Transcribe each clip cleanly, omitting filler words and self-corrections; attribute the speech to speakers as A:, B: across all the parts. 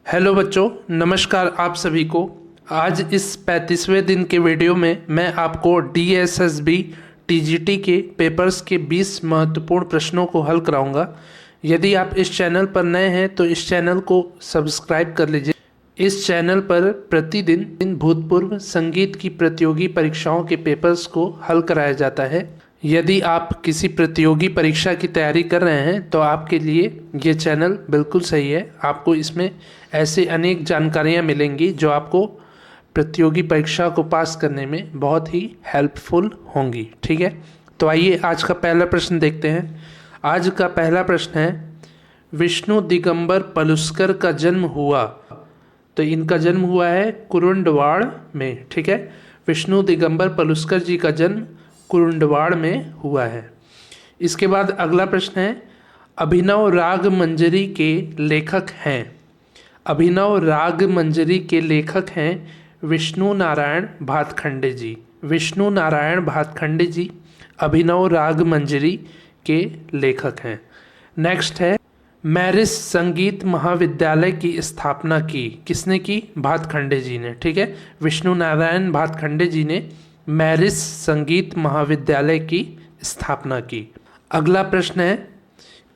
A: Hello बच्चों, नमस्कार आप सभी को। आज इस 35वें दिन के वीडियो में मैं आपको DSSB TGT के पेपर्स के 20 महत्वपूर्ण प्रश्नों को हल कराऊंगा। यदि आप इस चैनल पर नए हैं तो इस चैनल को सब्सक्राइब कर लीजिए। इस चैनल पर प्रतिदिन भूतपूर्व संगीत की प्रतियोगी परीक्षाओं के पेपर्स को हल कराया जाता है। यदि आप किसी प्रतियोगी परीक्षा की तैयारी कर रहे हैं तो आपके लिए ये चैनल बिल्कुल सही है। आपको इसमें ऐसे अनेक जानकारियाँ मिलेंगी जो आपको प्रतियोगी परीक्षा को पास करने में बहुत ही हेल्पफुल होंगी। ठीक है, तो आइए आज का पहला प्रश्न देखते हैं। आज का पहला प्रश्न है, विष्णु दिगंबर पलुस्कर का जन्म हुआ। तो इनका जन्म हुआ है कुरुंडवाड़ में। ठीक है, विष्णु दिगंबर पलुस्कर जी का जन्म कुरुंडवाड़ में हुआ है। इसके बाद अगला प्रश्न है, अभिनव राग मंजरी के लेखक हैं। अभिनव राग मंजरी के लेखक हैं विष्णु नारायण भातखंडे जी। विष्णु नारायण भातखंडे जी अभिनव राग मंजरी के लेखक हैं। नेक्स्ट है, मैरिस संगीत महाविद्यालय की स्थापना की। किसने की? भातखंडे जी ने। ठीक है, विष्णु नारायण भातखंडे जी ने मैरिस संगीत महाविद्यालय की स्थापना की। अगला प्रश्न है,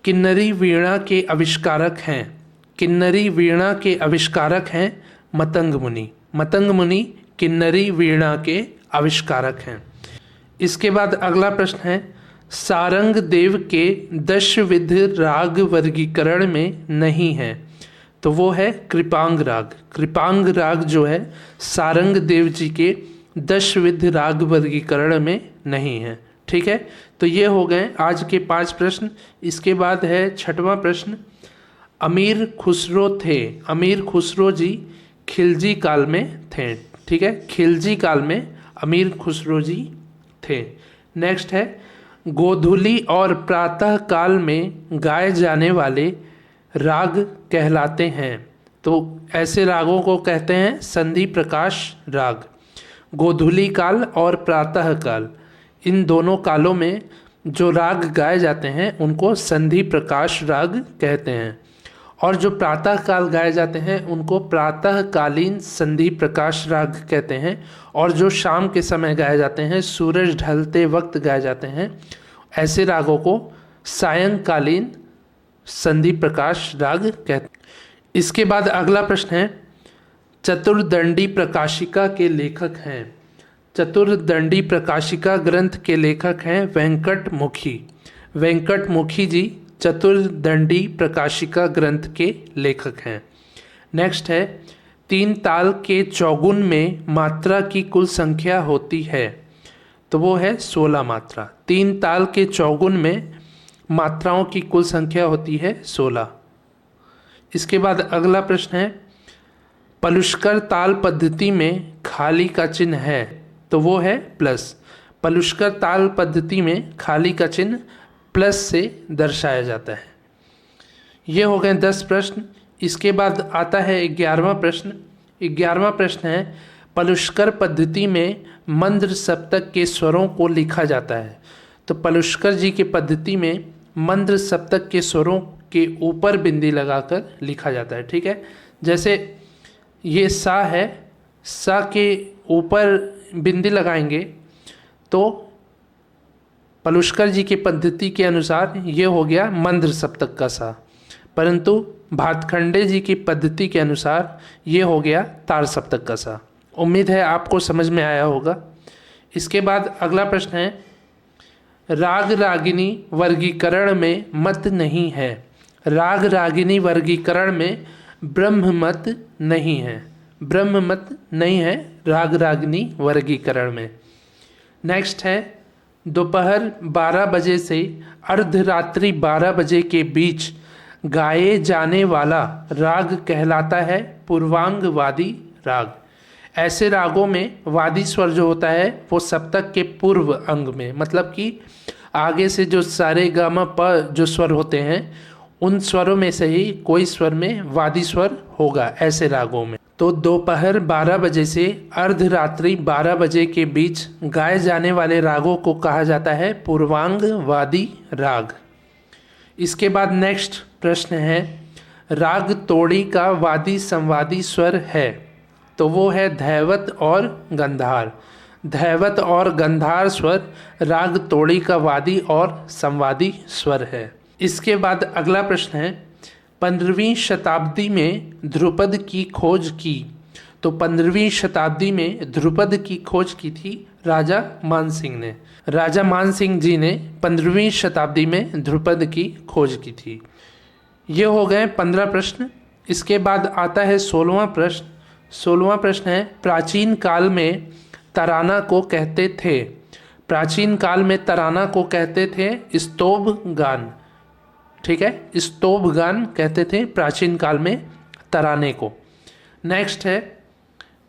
A: किन्नरी वीणा के आविष्कारक हैं। किन्नरी वीणा के आविष्कारक हैं मतंग मुनि। मतंग मुनि किन्नरी वीणा के आविष्कारक हैं। इसके बाद अगला प्रश्न है, सारंग देव के दशविध राग वर्गीकरण में नहीं है। तो वो है कृपांग राग। कृपांग राग जो है सारंग देव जी के दशविध राग वर्गीकरण में नहीं है। ठीक है, तो ये हो गए आज के 5 प्रश्न। इसके बाद है 6वां प्रश्न, अमीर खुसरो थे। अमीर खुसरो जी खिलजी काल में थे। ठीक है, खिलजी काल में अमीर खुसरो जी थे। नेक्स्ट है, गोधूली और प्रातः काल में गाए जाने वाले राग कहलाते हैं। तो ऐसे रागों को कहते हैं संधि प्रकाश राग। गोधूली काल और प्रातः काल, इन दोनों कालों में जो राग गाए जाते हैं उनको संधि प्रकाश राग कहते हैं, और जो प्रातः काल गाए जाते हैं उनको प्रातःकालीन संधि प्रकाश राग कहते हैं, और जो शाम के समय गाए जाते हैं, सूरज ढलते वक्त गाए जाते हैं, ऐसे रागों को सायंकालीन संधि प्रकाश राग कहते हैं। इसके बाद अगला प्रश्न है, चतुर्दंडी प्रकाशिका के लेखक हैं। चतुर्दंडी प्रकाशिका ग्रंथ के लेखक हैं वेंकट मुखी। वेंकट मुखी जी चतुर्दंडी प्रकाशिका ग्रंथ के लेखक हैं। नेक्स्ट है, 3 ताल के चौगुन में मात्रा की कुल संख्या होती है। तो वो है 16 मात्रा। 3 ताल के चौगुन में मात्राओं की कुल संख्या होती है 16। इसके बाद अगला प्रश्न है, पलुष्कर ताल पद्धति में खाली का चिन्ह है। तो वो है प्लस। पलुष्कर ताल पद्धति में खाली का चिन्ह प्लस से दर्शाया जाता है। ये हो गए 10 प्रश्न। इसके बाद आता है 11वां प्रश्न। 11वां प्रश्न है, पलुष्कर पद्धति में मंद्र सप्तक के स्वरों को लिखा जाता है। तो पलुष्कर जी की पद्धति में मंद्र सप्तक के स्वरों के ऊपर बिंदी लगाकर लिखा जाता है। ठीक है, जैसे ये सा है, सा के ऊपर बिंदी लगाएंगे तो पलुष्कर जी की पद्धति के अनुसार ये हो गया मंद्र सप्तक का सा, परंतु भातखंडे जी की पद्धति के अनुसार ये हो गया तार सप्तक का सा। उम्मीद है आपको समझ में आया होगा। इसके बाद अगला प्रश्न है, राग रागिनी वर्गीकरण में मत नहीं है। राग रागिनी वर्गीकरण में ब्रह्म मत नहीं है। ब्रह्म मत नहीं है राग रागिनी वर्गीकरण में। नेक्स्ट है, दोपहर 12 बजे से अर्धरात्रि 12 बजे के बीच गाए जाने वाला राग कहलाता है पूर्वांग वादी राग। ऐसे रागों में वादी स्वर जो होता है वो सप्तक के पूर्व अंग में, मतलब कि आगे से जो सारे ग म प जो स्वर होते हैं उन स्वरों में से ही कोई स्वर में वादी स्वर होगा ऐसे रागों में। तो दोपहर 12 बजे से अर्धरात्रि 12 बजे के बीच गाए जाने वाले रागों को कहा जाता है पूर्वांग वादी राग। इसके बाद नेक्स्ट प्रश्न है, राग तोड़ी का वादी संवादी स्वर है? तो वो है धैवत और गंधार। धैवत और गंधार स्वर राग तोड़ी का वादी और संवादी स्वर है। इसके बाद अगला प्रश्न है, 15वीं शताब्दी में ध्रुपद की खोज की। तो 15वीं शताब्दी में ध्रुपद की खोज की थी राजा मानसिंह ने। राजा मानसिंह जी ने 15वीं शताब्दी में ध्रुपद की खोज की थी। ये हो गए 15 प्रश्न। इसके बाद आता है 16वां प्रश्न। 16वां प्रश्न है, प्राचीन काल में तराना को कहते थे। प्राचीन काल में तराना को कहते थे स्तोभ गान। ठीक है, स्तोभ गान कहते थे प्राचीन काल में तराने को। नेक्स्ट है,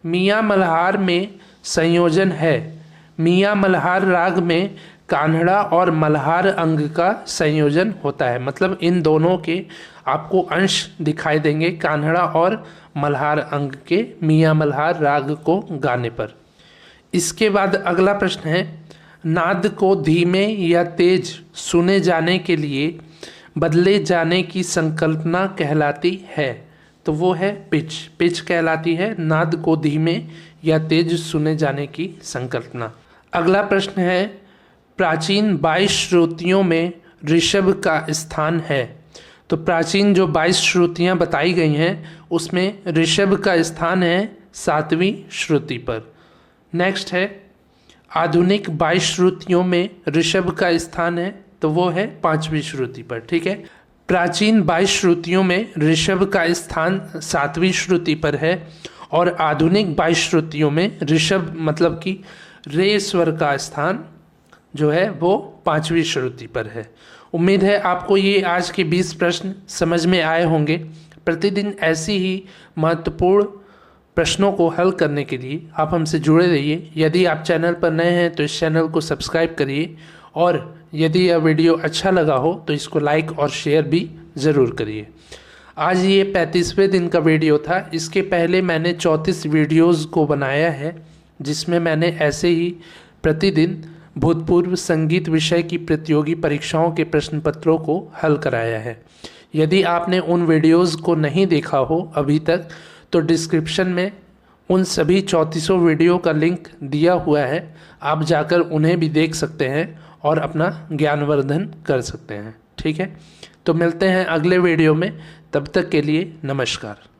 A: मियाँ मल्हार में संयोजन है। मियाँ मल्हार राग में कान्हड़ा और मल्हार अंग का संयोजन होता है। मतलब इन दोनों के आपको अंश दिखाई देंगे, कान्हड़ा और मल्हार अंग के, मियाँ मल्हार राग को गाने पर। इसके बाद अगला प्रश्न है, नाद को धीमे या तेज सुने जाने के लिए बदले जाने की संकल्पना कहलाती है। तो वो है पिच। पिच कहलाती है नाद को धीमे या तेज सुने जाने की संकल्पना। अगला प्रश्न है, प्राचीन 22 श्रुतियों में ऋषभ का स्थान है। तो प्राचीन जो 22 श्रुतियाँ बताई गई हैं उसमें ऋषभ का स्थान है 7वीं श्रुति पर। नेक्स्ट है, आधुनिक 22 श्रुतियों में ऋषभ का स्थान है। तो वो है 5वीं श्रुति पर। ठीक है, प्राचीन 22 श्रुतियों में ऋषभ का स्थान 7वीं श्रुति पर है और आधुनिक 22 श्रुतियों में ऋषभ मतलब कि रे स्वर का स्थान जो है वो 5वीं श्रुति पर है। उम्मीद है आपको ये आज के 20 प्रश्न समझ में आए होंगे। प्रतिदिन ऐसी ही महत्वपूर्ण प्रश्नों को हल करने के लिए आप हमसे जुड़े रहिए। यदि आप चैनल पर नए हैं तो इस चैनल को सब्सक्राइब करिए और यदि यह वीडियो अच्छा लगा हो तो इसको लाइक और शेयर भी ज़रूर करिए। आज ये 35वें दिन का वीडियो था। इसके पहले मैंने 34 वीडियोज़ को बनाया है जिसमें मैंने ऐसे ही प्रतिदिन भूतपूर्व संगीत विषय की प्रतियोगी परीक्षाओं के प्रश्न पत्रों को हल कराया है। यदि आपने उन वीडियोज़ को नहीं देखा हो अभी तक तो डिस्क्रिप्शन में उन सभी 34 वीडियो का लिंक दिया हुआ है, आप जाकर उन्हें भी देख सकते हैं और अपना ज्ञानवर्धन कर सकते हैं। ठीक है, तो मिलते हैं अगले वीडियो में। तब तक के लिए नमस्कार।